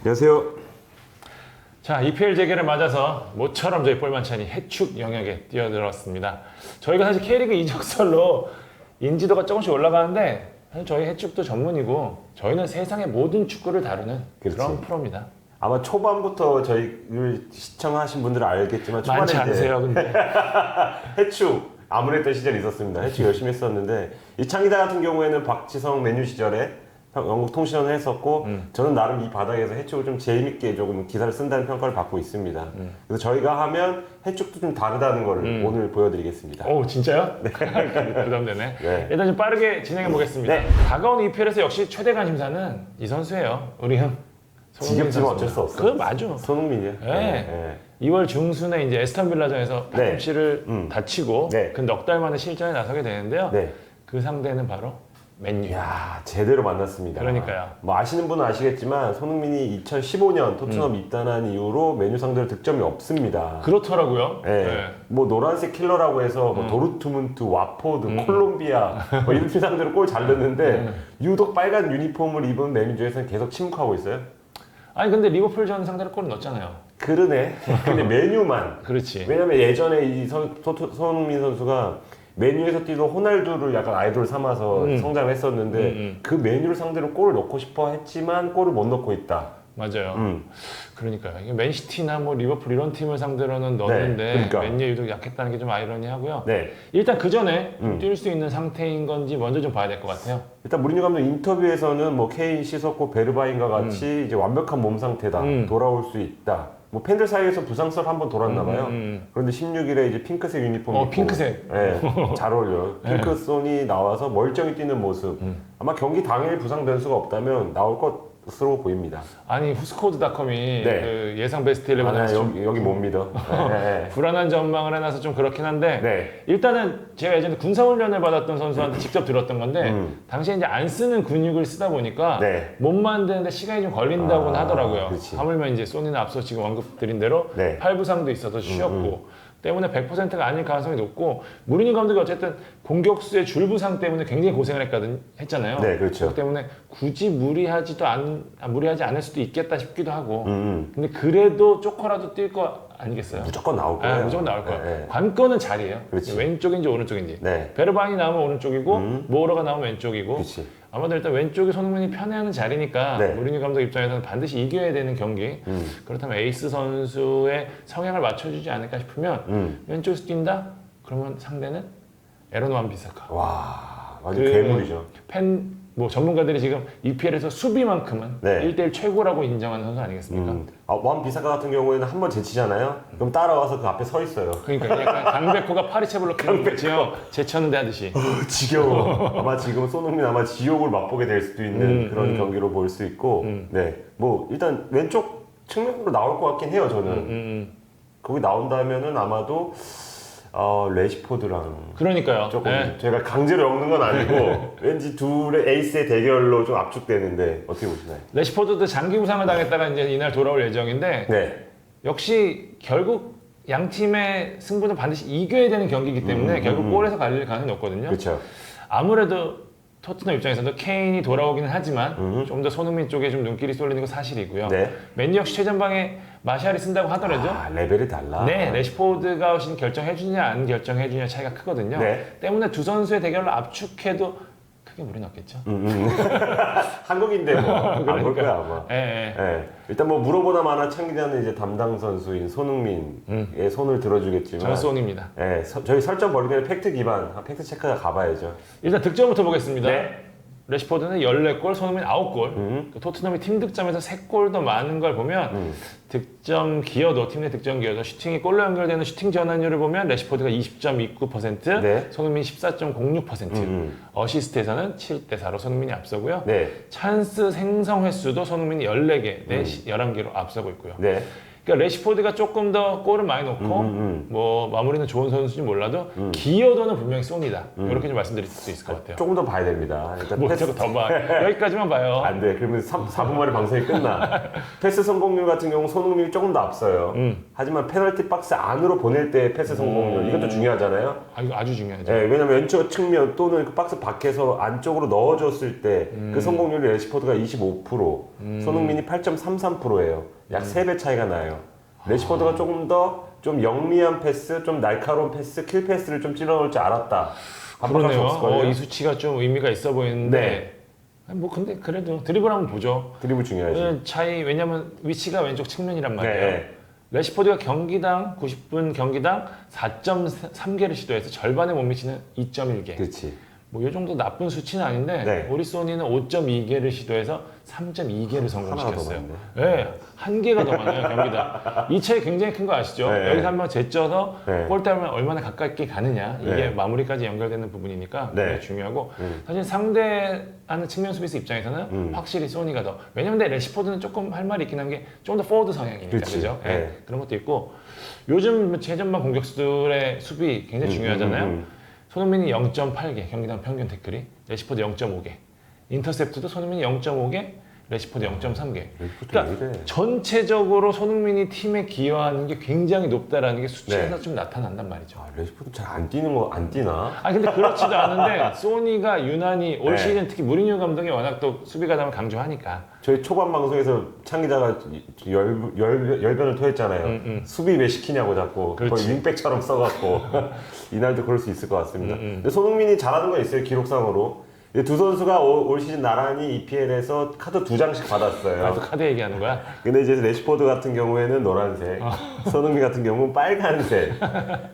안녕하세요. 자, EPL 재개를 맞아서 모처럼 저희 볼만찬이 해축 영역에 뛰어들었습니다. 저희가 사실 K리그 이적설로 인지도가 조금씩 올라가는데 사실 저희 해축도 전문이고 저희는 세상의 모든 축구를 다루는 그렇지. 그런 프로입니다. 아마 초반부터 저희를 시청하신 분들은 알겠지만 초반에 많지 이제 않으세요, 근데. 해축 암울했던 시절이 있었습니다. 해축 열심히 했었는데 이창기자 같은 경우에는 박지성 메뉴 시절에 영국 통신원을 했었고 저는 나름 이 바닥에서 해축을 좀 재밌게 조금 기사를 쓴다는 평가를 받고 있습니다. 그래서 저희가 하면 해축도 좀 다르다는 걸 오늘 보여드리겠습니다. 오, 진짜요? 네. 부담되네. 네. 일단 좀 빠르게 진행해 보겠습니다. 네. 다가온 EPL에서 역시 최대 관심사는 이 선수예요. 우리 형. 손흥민 지겹지만 선수입니다. 어쩔 수 없어. 그건 맞아. 손흥민이요? 네. 2월 중순에 이제 에스턴 빌라전에서 네. 팔꿈치를 다치고 네. 그 넉 달 만에 실전에 나서게 되는데요. 네. 그 상대는 바로 맨유. 이야, 제대로 만났습니다. 그러니까요. 뭐 아시는 분은 아시겠지만 손흥민이 2015년 토트넘 입단한 이후로 메뉴 상대로 득점이 없습니다. 그렇더라고요. 네. 네. 뭐 노란색 킬러라고 해서 뭐 도르트문트, 와포드, 콜롬비아 뭐 이런 팀 상대로 골 잘 넣는데 유독 빨간 유니폼을 입은 메뉴에서는 계속 침묵하고 있어요. 아니 근데 리버풀전 상대로 골을 넣었잖아요. 그러네. 근데 메뉴만. 그렇지. 왜냐면 예전에 이 손흥민 선수가 메뉴에서 뛰던 호날두를 약간 아이돌 삼아서 성장을 했었는데 그 메뉴를 상대로 골을 넣고 싶어 했지만 골을 못 넣고 있다. 맞아요. 그러니까요. 이게 맨시티나 뭐 리버풀 이런 팀을 상대로는 넣었는데 네, 그러니까. 맨유 유독 약했다는 게 좀 아이러니하고요. 네. 일단 그 전에 뛸 수 있는 상태인 건지 먼저 좀 봐야 될 것 같아요. 일단 무리뉴 감독 인터뷰에서는 뭐 케인, 시소코, 베르바인과 같이 이제 완벽한 몸 상태다. 돌아올 수 있다. 뭐 팬들 사이에서 부상설 한번 돌았나 봐요. 그런데 16일에 이제 핑크색 유니폼 입고 핑크색. 네, 잘 어울려요. 핑크손이 나와서 멀쩡히 뛰는 모습. 아마 경기 당일 부상 변수가 없다면 나올 것으로 보입니다. 아니 후스코드닷컴이 네. 그 예상 베스트 11을 아, 여기 못 믿어. 네. 불안한 전망을 해놔서 좀 그렇긴 한데 네. 일단은 제가 예전에 군사훈련을 받았던 선수한테 직접 들었던 건데 당시에 이제 안 쓰는 근육을 쓰다 보니까 네. 못 만드는데 시간이 좀 걸린다고는 하더라고요. 그렇지. 하물며 이제 소니는 앞서 지금 언급드린 대로 네. 팔부상도 있어서 쉬었고 때문에 100%가 아닐 가능성이 높고 무리뉴 감독이 어쨌든 공격수의 줄부상 때문에 굉장히 고생을 했잖아요. 네, 그렇죠. 그렇기 때문에 굳이 무리하지 않을 수도 있겠다 싶기도 하고 근데 그래도 조커라도 뛸 거 아니겠어요? 무조건 나올 거예요. 네, 무조건 나올 거예요. 네. 관건은 자리예요. 그렇지. 왼쪽인지 오른쪽인지. 네. 베르바인이 나오면 오른쪽이고 모어러가 나오면 왼쪽이고. 그렇지. 아마도 일단 왼쪽이 손흥민이 편해하는 자리니까 네. 무리뉴 감독 입장에서는 반드시 이겨야 되는 경기. 그렇다면 에이스 선수의 성향을 맞춰주지 않을까 싶으면 왼쪽에서 뛴다? 그러면 상대는 에런 완비사카. 와, 완전 괴물이죠. 뭐 전문가들이 지금 EPL에서 수비만큼은 네. 1대1 최고라고 인정하는 선수 아니겠습니까? 완 비사카 같은 경우에는 한 번 제치잖아요. 그럼 따라와서 그 앞에 서 있어요. 그러니까 약간 강백호가 파리채블로킹 제쳤는데 하듯이. 지겨워. 아마 지금 손흥민 아마 지옥을 맛보게 될 수도 있는 그런 경기로 볼 수 있고, 네, 뭐 일단 왼쪽 측면으로 나올 것 같긴 해요. 저는 거기 나온다면은 아마도 레시포드랑 그러니까요. 조금 네. 제가 강제로 엮는 건 아니고 왠지 둘의 에이스의 대결로 좀 압축되는데 어떻게 보시나요? 레시포드도 장기 부상을 당했다가 이제 이날 돌아올 예정인데 네, 역시 결국 양 팀의 승부는 반드시 이겨야 되는 경기이기 때문에 결국 골에서 갈릴 가능성이 높거든요. 그렇죠. 아무래도 토트넘 입장에서도 케인이 돌아오기는 하지만 좀 더 손흥민 쪽에 좀 눈길이 쏠리는 건 사실이고요. 네. 맨유 역시 최전방에 마샬이 쓴다고 하더라도 레벨이 달라. 네, 레시포드가 오신 결정해주냐 안 결정해주냐 차이가 크거든요. 네. 때문에 두 선수의 대결로 압축해도 크게 무리는 없겠죠. 한국인데 뭐 안 볼 거야 아마. 예, 예. 네. 일단 뭐 물어보나 마나 창 기자는 이제 담당 선수인 손흥민의 손을 들어주겠지만 저는 손입니다. 네, 저희 설정 벌리는 팩트 기반 팩트 체크가 가봐야죠. 일단 득점부터 보겠습니다. 네. 레시포드는 14골, 손흥민 9골. 토트넘이 팀 득점에서 3골 더 많은 걸 보면 득점 기여도, 팀 내 득점 기여도, 슈팅이 골로 연결되는 슈팅 전환율을 보면 레시포드가 20.29%, 네. 손흥민 14.06%, 어시스트에서는 7대4로 손흥민이 앞서고요. 네. 찬스 생성 횟수도 손흥민이 14개, 내 11개로 앞서고 있고요. 네. 그러니까 레시포드가 조금 더 골을 많이 넣고 뭐 마무리는 좋은 선수인지 몰라도 기여도는 분명히 소니다. 이렇게 좀 말씀드릴 수 있을 것 같아요. 조금 더 봐야 됩니다. 일단 뭐 자꾸 더 봐. 여기까지만 봐요. 안 돼. 그러면 4분 만에 방송이 끝나. 패스 성공률 같은 경우 손흥민이 조금 더 앞서요. 하지만 페널티 박스 안으로 보낼 때 패스 성공률 이것도 중요하잖아요. 아, 이거 아주 중요하죠. 네, 왜냐면 왼쪽 측면 또는 그 박스 밖에서 안쪽으로 넣어줬을 때 그 성공률이 레시포드가 25%, 손흥민이 8.33%예요. 약 3배 차이가 나요. 레시포드가 조금 더 좀 영리한 패스, 좀 날카로운 패스, 킬 패스를 좀 찔러놓을 줄 알았다. 반박할 수 없을 그러네요. 거예요. 이 수치가 좀 의미가 있어 보이는데 아니, 뭐 근데 그래도 드리블 한번 보죠. 드리블 중요하지. 차이 왜냐면 위치가 왼쪽 측면이란 말이에요. 네. 레시포드가 경기당 90분 경기당 4.3개를 시도해서 절반에 못 미치는 2.1개. 그렇지. 뭐 이 정도 나쁜 수치는 아닌데 네. 우리 소니는 5.2개를 시도해서 3.2개를 하나가 더 성공시켰어요. 많네. 네, 한 개가 더 많아요 경기당. 이 차이 굉장히 큰 거 아시죠? 네. 여기서 한번 제쳐서 네. 골대면 얼마나 가깝게 가느냐 이게 네. 마무리까지 연결되는 부분이니까 네. 굉장히 중요하고 사실 상대하는 측면 수비수 입장에서는 확실히 소니가 더 왜냐면 근데 레시포드는 조금 할 말이 있긴 한 게 좀 더 포워드 성향이니까 그렇지. 그죠? 네. 네. 그런 것도 있고 요즘 최전방 공격수들의 수비 굉장히 중요하잖아요. 손흥민이 0.8개 경기당 평균 태클이 레시포드 0.5개 인터셉트도 손흥민이 0.5개 레시포드 0.3개 그러니까 전체적으로 손흥민이 팀에 기여하는 게 굉장히 높다라는 게 수치에서 좀 나타난단 말이죠. 아, 레시포드 잘 안 뛰는 거 안 뛰나? 아 근데 그렇지도 않은데 소니가 유난히 올 네. 시즌 특히 무리뉴 감독이 워낙 또 수비 가담을 강조하니까 저희 초반 방송에서 창 기자가 열변을 토했잖아요. 수비 왜 시키냐고 자꾸 거의 그렇지. 윙백처럼 써갖고 이날도 그럴 수 있을 것 같습니다. 근데 손흥민이 잘하는 거 있어요 기록상으로. 이두 선수가 올 시즌 나란히 EPL에서 카드 2장씩 받았어요. 나도 카드 얘기하는 거야. 근데 이제 레시포드 같은 경우에는 노란색, 손흥민 같은 경우는 빨간색.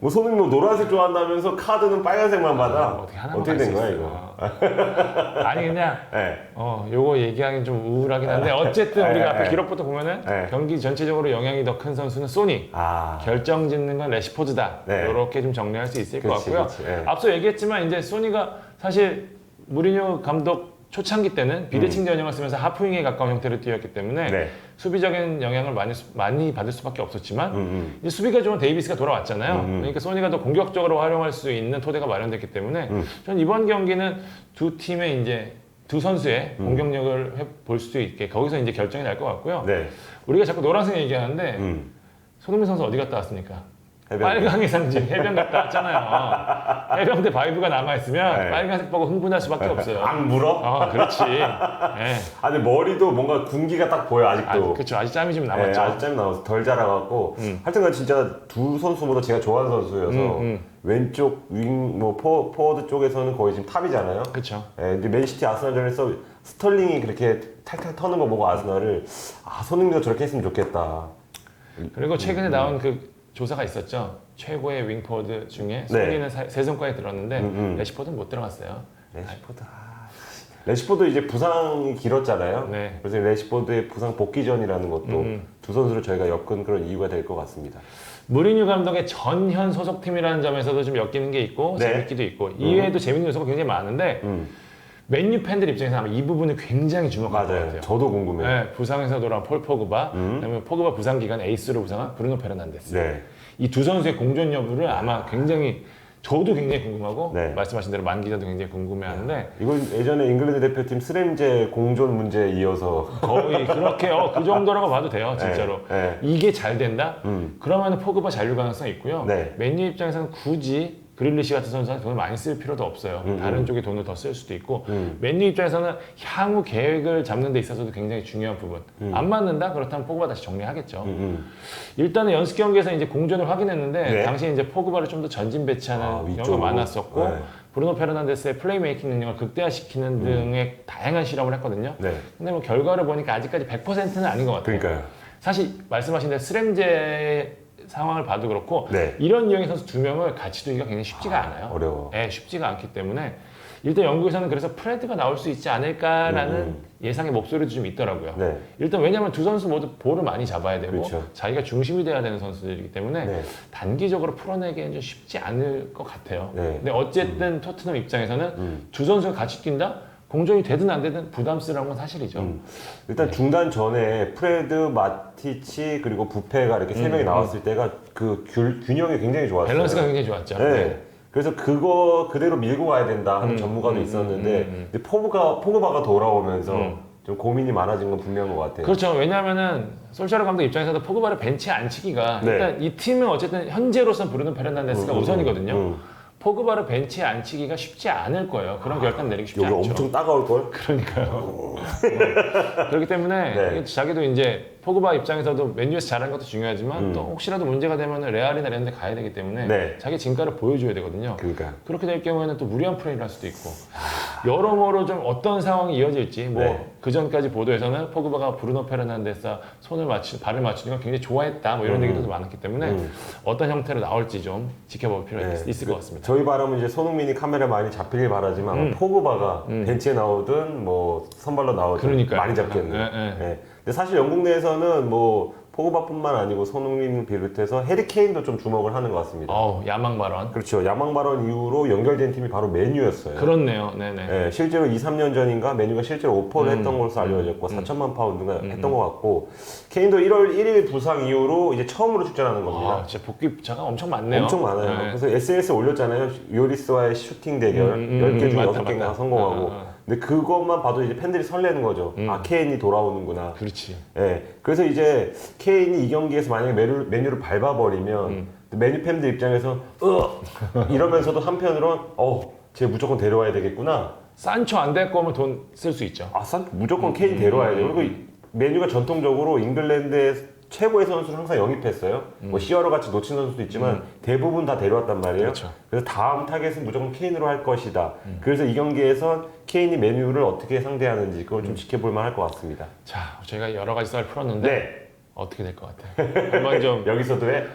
뭐 손흥민 뭐 노란색 좋아한다면서 카드는 빨간색만 받아. 어떻게 하나만 어떻게 갈수 된 거야 있어. 이거? 아니 그냥 네. 요거 얘기하기는 좀 우울하긴 한데 어쨌든 우리가 앞에 네. 기록부터 보면은 네. 경기 전체적으로 영향이 더 큰 선수는 소니 아, 결정 짓는 건 레시포드다 네. 이렇게 좀 정리할 수 있을 그렇지, 것 같고요. 그렇지, 네. 앞서 얘기했지만 이제 소니가 사실 무리뉴 감독 초창기 때는 비대칭 전형을 쓰면서 하프윙에 가까운 형태로 뛰었기 때문에 네. 수비적인 영향을 많이 받을 수밖에 없었지만 이제 수비가 좋은 데이비스가 돌아왔잖아요. 그러니까 소니가 더 공격적으로 활용할 수 있는 토대가 마련됐기 때문에 저는 이번 경기는 두 팀의 이제 두 선수의 공격력을 볼 수 있게 거기서 이제 결정이 날 것 같고요. 네. 우리가 자꾸 노란색 얘기하는데 손흥민 선수 어디 갔다 왔습니까? 해병대. 빨강의 상징 해병 갔다 왔잖아요. 해병대 바이브가 남아있으면 네. 빨간색 보고 흥분할 수밖에 없어요. 악 물어? 그렇지. 네. 아, 근데 머리도 뭔가 군기가 딱 보여 아직도. 그렇죠. 아직 짬이 좀 네, 남았죠. 아직 짬이 남아서 덜 자라갖고 하여튼간 진짜 두 선수보다 제가 좋아하는 선수여서 왼쪽 윙 뭐 포워드 쪽에서는 거의 지금 탑이잖아요. 그렇죠. 예, 이제 맨시티 아스널전에서 스털링이 그렇게 탈탈 터는 거 보고 아스널을 손흥민도 저렇게 했으면 좋겠다. 그리고 최근에 나온 그 조사가 있었죠. 최고의 윙포워드 중에 소니는 세 손가락에 들었는데 레시포드는 못 들어갔어요. 레시포드 이제 부상이 길었잖아요. 네. 그래서 레시포드의 부상 복귀전이라는 것도 두 선수를 저희가 엮은 그런 이유가 될 것 같습니다. 무리뉴 감독의 전현 소속팀이라는 점에서도 좀 엮이는 게 있고 네. 재밌기도 있고 이외에도 재밌는 요소가 굉장히 많은데 맨유 팬들 입장에서 아마 이 부분을 굉장히 주목할 것 맞아요. 같아요. 저도 궁금해요. 네, 부상에서 돌아온 폴 포그바, 그다음에 포그바 부상 기간 에이스로 부상한 브루노 페르난데스. 네. 이 두 선수의 공존 여부를 아마 굉장히 저도 굉장히 궁금하고 네. 말씀하신 대로 만 기자도 굉장히 궁금해하는데 이건 예전에 잉글랜드 대표팀 스램제 공존 문제에 이어서 거의 그렇게 그 정도라고 봐도 돼요, 진짜로. 네. 이게 잘 된다? 그러면 포그바 잔류 가능성이 있고요. 네. 맨유 입장에서는 굳이 그릴리시 같은 선수한테 돈을 많이 쓸 필요도 없어요. 다른 쪽에 돈을 더 쓸 수도 있고 맨유 입장에서는 향후 계획을 잡는 데 있어서도 굉장히 중요한 부분. 안 맞는다? 그렇다면 포그바 다시 정리하겠죠. 일단은 연습 경기에서 이제 공존을 확인했는데 네. 당시 이제 포그바를 좀 더 전진 배치하는 경우가 위쪽으로. 많았었고 네. 브루노 페르난데스의 플레이메이킹 능력을 극대화시키는 등의 다양한 실험을 했거든요. 네. 근데 뭐 결과를 보니까 아직까지 100%는 아닌 것 같아요. 그러니까요. 사실 말씀하신 대로 스램제 상황을 봐도 그렇고 네. 이런 유형의 선수 두 명을 같이 두기가 굉장히 쉽지가 않아요. 어려워. 네, 쉽지가 않기 때문에 일단 영국에서는 그래서 프레드가 나올 수 있지 않을까라는 예상의 목소리도 좀 있더라고요. 네. 일단 왜냐하면 두 선수 모두 볼을 많이 잡아야 되고 그렇죠. 자기가 중심이 돼야 되는 선수들이기 때문에 네. 단기적으로 풀어내기엔 좀 쉽지 않을 것 같아요. 네. 근데 어쨌든 토트넘 입장에서는 두 선수가 같이 뛴다? 공정이 되든 안 되든 부담스러운 건 사실이죠. 일단 중단 전에 프레드, 마티치 그리고 부페가 이렇게 세 명이 나왔을 때가 그 균형이 굉장히 좋았어요. 밸런스가 굉장히 좋았죠. 네. 그래서 그거 그대로 밀고 가야 된다 하는 전문가도 있었는데 근데 포그바가 돌아오면서 좀 고민이 많아진 건 분명한 것 같아요. 그렇죠. 왜냐하면은 솔샤르 감독 입장에서도 포그바를 벤치에 앉히기가 네. 일단 이 팀은 어쨌든 현재로선 브루노 페르난데스가 우선이거든요. 포그바를 벤치에 앉히기가 쉽지 않을 거예요. 그런 결단 내리기 쉽지 여기 않죠. 엄청 따가울 걸. 그러니까요. 그렇기 때문에 네. 자기도 이제 포그바 입장에서도 맨유에서 잘하는 것도 중요하지만 또 혹시라도 문제가 되면 레알이나 이런 데 가야 되기 때문에 네. 자기 진가를 보여줘야 되거든요. 그러니까. 그렇게 될 경우에는 또 무리한 플레이를 할 수도 있고 여러모로 좀 어떤 상황이 이어질지 뭐 네. 그 전까지 보도에서는 포그바가 브루노 페르난데스와 발을 맞추니까 굉장히 좋아했다 뭐 이런 얘기도 많았기 때문에 어떤 형태로 나올지 좀 지켜볼 필요가 있을 것 같습니다. 저희 바람은 이제 손흥민이 카메라 많이 잡히길 바라지만 포그바가 벤치에 나오든 뭐 선발로 나오든 그러니까요. 많이 잡겠네요. 네. 네. 근데 사실 영국 내에서는 뭐 포그바뿐만 아니고 손흥민 비롯해서 해리 케인도 좀 주목을 하는 것 같습니다. 야망 발언. 그렇죠. 야망 발언 이후로 연결된 팀이 바로 메뉴였어요. 그렇네요. 네네. 네, 실제로 2, 3년 전인가 메뉴가 실제로 오퍼를 했던 것으로 알려졌고 4천만 파운드가 했던 것 같고 케인도 1월 1일 부상 이후로 이제 처음으로 출전하는 겁니다. 진짜 복귀자가 엄청 많네요. 엄청 많아요. 네. 그래서 SNS에 올렸잖아요. 요리스와의 슈팅 대결 10개 중에 맞다, 6개가 맞다. 성공하고 근데 그것만 봐도 이제 팬들이 설레는 거죠. 아 케인이 돌아오는구나. 그렇지. 예. 그래서 이제 케인이 이 경기에서 만약에 메뉴를 밟아버리면 메뉴 팬들 입장에서 이러면서도 한편으로는 쟤 무조건 데려와야 되겠구나. 산초 안 될 거면 돈 쓸 수 있죠. 무조건 케인 데려와야 돼요. 그리고 메뉴가 전통적으로 잉글랜드의 최고의 선수를 항상 영입했어요. 뭐 시어로 같이 놓친 선수도 있지만 대부분 다 데려왔단 말이에요. 그렇죠. 그래서 다음 타겟은 무조건 케인으로 할 것이다. 그래서 이 경기에서 케인이 메뉴를 어떻게 상대하는지 그걸 좀 지켜볼 만할 것 같습니다. 자, 저희가 여러 가지 썰 풀었는데 네. 어떻게 될 것 같아요? 한번 좀 여기서도 해.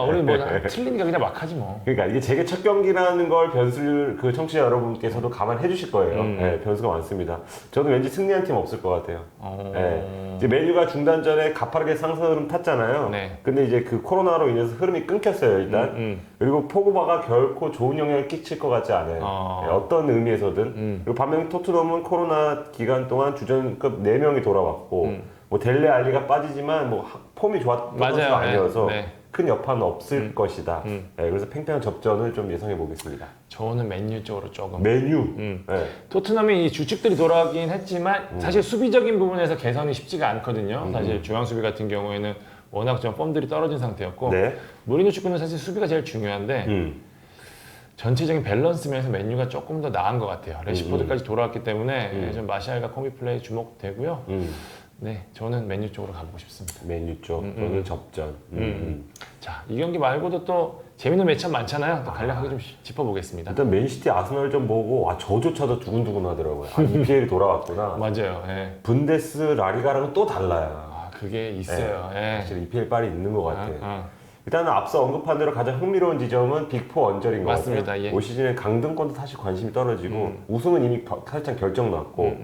우리 뭐 틀리니까 그냥 막 하지 뭐. 그러니까 이게 제게 첫 경기라는 걸 변수를 그 청취자 여러분께서도 감안해 주실 거예요. 네, 변수가 많습니다. 저는 왠지 승리한 팀 없을 것 같아요. 네. 이제 메뉴가 중단 전에 가파르게 상승 흐름 탔잖아요. 네. 근데 이제 그 코로나로 인해서 흐름이 끊겼어요, 일단. 그리고 포그바가 결코 좋은 영향을 끼칠 것 같지 않아요. 네, 어떤 의미에서든. 그리고 반면 토트넘은 코로나 기간 동안 주전급 4명이 돌아왔고 뭐 델레 알리가 빠지지만 뭐 폼이 좋았던 선수가 아니어서 큰 여파는 없을 것이다. 네, 그래서 팽팽한 접전을 좀 예상해 보겠습니다. 저는 맨유 쪽으로 조금. 메뉴. 네. 토트넘이 이 주축들이 돌아가긴 했지만 사실 수비적인 부분에서 개선이 쉽지가 않거든요. 사실 중앙 수비 같은 경우에는 워낙 좀 폼들이 떨어진 상태였고 네. 무리뉴 축구는 사실 수비가 제일 중요한데 전체적인 밸런스 면에서 맨유가 조금 더 나은 것 같아요. 레시포드까지 돌아왔기 때문에 좀 마시알과 콤비 플레이 주목되고요. 네, 저는 맨유 쪽으로 가보고 싶습니다. 메뉴 쪽, 오늘 접전. 자, 이 경기 말고도 또 재밌는 매치업 많잖아요. 또 간략하게 좀 짚어보겠습니다. 일단 맨시티 아스널 좀 보고 저조차도 두근두근 하더라고요. EPL이 돌아왔구나. 맞아요. 예. 분데스 라리가랑은 또 달라요. 그게 있어요. 예. 사실 EPL 빨이 있는 것 같아요. 일단은 앞서 언급한 대로 가장 흥미로운 지점은 빅4 언저리인 것 맞습니다. 같아요. 예. 올 시즌에 강등권도 사실 관심이 떨어지고 우승은 이미 살짝 결정 났고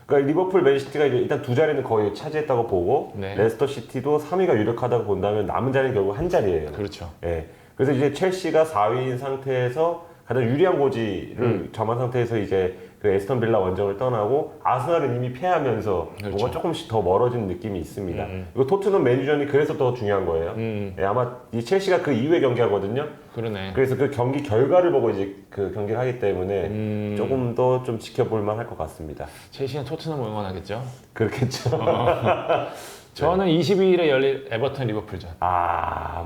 그러니까 리버풀, 맨시티가 이제 일단 두 자리는 거의 차지했다고 보고 네. 레스터 시티도 3위가 유력하다고 본다면 남은 자리는 결국 한 자리예요. 그렇죠. 예. 그래서 이제 첼시가 4위인 상태에서 가장 유리한 고지를 점한 상태에서 이제 그 에스턴 빌라 원정을 떠나고 아스날은 이미 패하면서 그렇죠. 뭔가 조금씩 더 멀어진 느낌이 있습니다. 그리고 토트넘 맨유전이 그래서 더 중요한 거예요. 예, 아마 이 첼시가 그 이후에 경기하거든요. 그러네. 그래서 그 경기 결과를 보고 이제 그 경기를 하기 때문에 조금 더 좀 지켜볼 만할 것 같습니다. 첼시는 토트넘 응원하겠죠? 그렇겠죠. 저는 22일에 열릴 에버턴 리버풀전.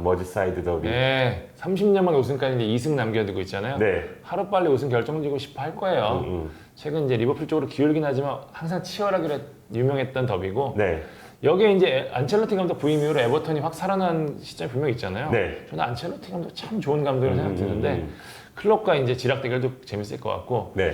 머지사이드 더비. 네, 30년 만에 우승까지 이제 2승 남겨두고 있잖아요. 네. 하루빨리 우승 결정지고 싶어 할 거예요. 최근 이제 리버풀 쪽으로 기울긴 하지만 항상 치열하기로 유명했던 더비고 네. 여기에 이제 안첼로티 감독 부임 이후로 에버턴이 확 살아난 시점이 분명히 있잖아요. 네. 저는 안첼로티 감독 참 좋은 감독이라고 생각드는데 클럽과 이제 지락 대결도 재밌을 것 같고 네.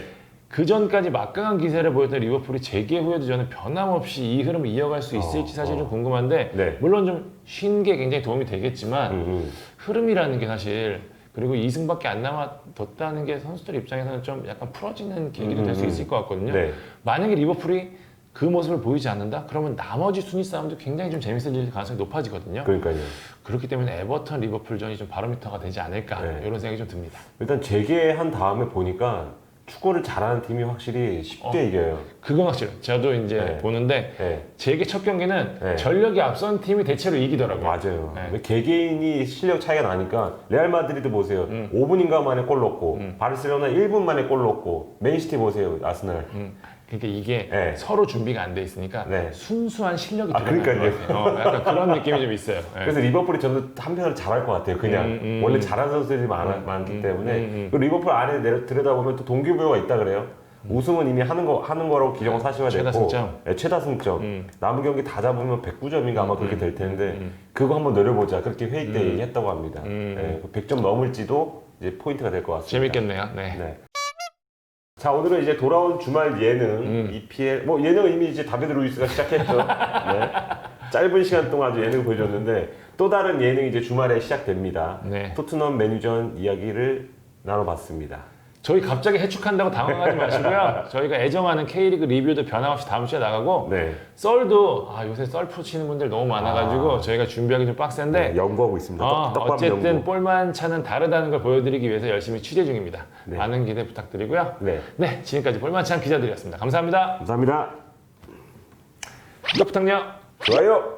그 전까지 막강한 기세를 보였던 리버풀이 재개 후에도 저는 변함없이 이 흐름을 이어갈 수 있을지 사실 좀 궁금한데 네. 물론 좀 쉰 게 굉장히 도움이 되겠지만 흐름이라는 게 사실 그리고 2승밖에 안 남아뒀다는 게 선수들 입장에서는 좀 약간 풀어지는 계기도 될 수 있을 것 같거든요. 네. 만약에 리버풀이 그 모습을 보이지 않는다? 그러면 나머지 순위 싸움도 굉장히 좀 재밌어질 가능성이 높아지거든요. 그러니까요. 그렇기 때문에 에버턴 리버풀전이 좀 바로미터가 되지 않을까 네. 이런 생각이 좀 듭니다. 일단 재개한 다음에 보니까 축구를 잘하는 팀이 확실히 쉽게 이겨요. 그건 확실해요. 저도 이제 네. 보는데 네. 제게 첫 경기는 네. 전력이 앞선 팀이 대체로 이기더라고요. 맞아요. 네. 개개인이 실력 차이가 나니까 레알 마드리드 보세요. 5분인가 만에 골 넣고 바르셀로나 1분 만에 골 넣고 맨시티 보세요. 아스날. 그러니까 이게 네. 서로 준비가 안 돼 있으니까 네. 순수한 실력이 아, 드러나는 그러니까요. 것 같아요. 약간 그런 느낌이 좀 있어요. 네. 그래서 리버풀이 저는 한편으로 잘할 것 같아요. 그냥 원래 잘하는 선수들이 많기 때문에 그 리버풀 안에 들여다보면 또 동기부여가 있다 그래요. 우승은 이미 하는 거라고 기정을 사실화 됐고 최다 승점. 네, 최다 승점. 남은 경기 다 잡으면 109점인가 아마 그렇게 될 텐데 그거 한번 노려보자. 그렇게 회의 때 얘기했다고 합니다. 네, 100점 넘을지도 이제 포인트가 될 것 같습니다. 재밌겠네요. 네. 네. 자, 오늘은 이제 돌아온 주말 예능 EPL 뭐 예능은 이미 이제 다비드 루이스가 시작했죠. 네. 짧은 시간 동안 아주 예능을 보여줬는데 또 다른 예능이 이제 주말에 시작됩니다. 네. 토트넘 맨유전 이야기를 나눠봤습니다. 저희 갑자기 해축한다고 당황하지 마시고요. 저희가 애정하는 K리그 리뷰도 변함없이 다음 주에 나가고 네. 썰도 요새 썰 프로 치는 분들 너무 많아가지고 저희가 준비하기 좀 빡센데 네, 연구하고 있습니다. 떡밥 어쨌든 연구. 볼만 차는 다르다는 걸 보여드리기 위해서 열심히 취재 중입니다. 네. 많은 기대 부탁드리고요. 네. 네, 지금까지 볼만 찬 기자들이었습니다. 감사합니다. 감사합니다. 구독 부탁요. 좋아요.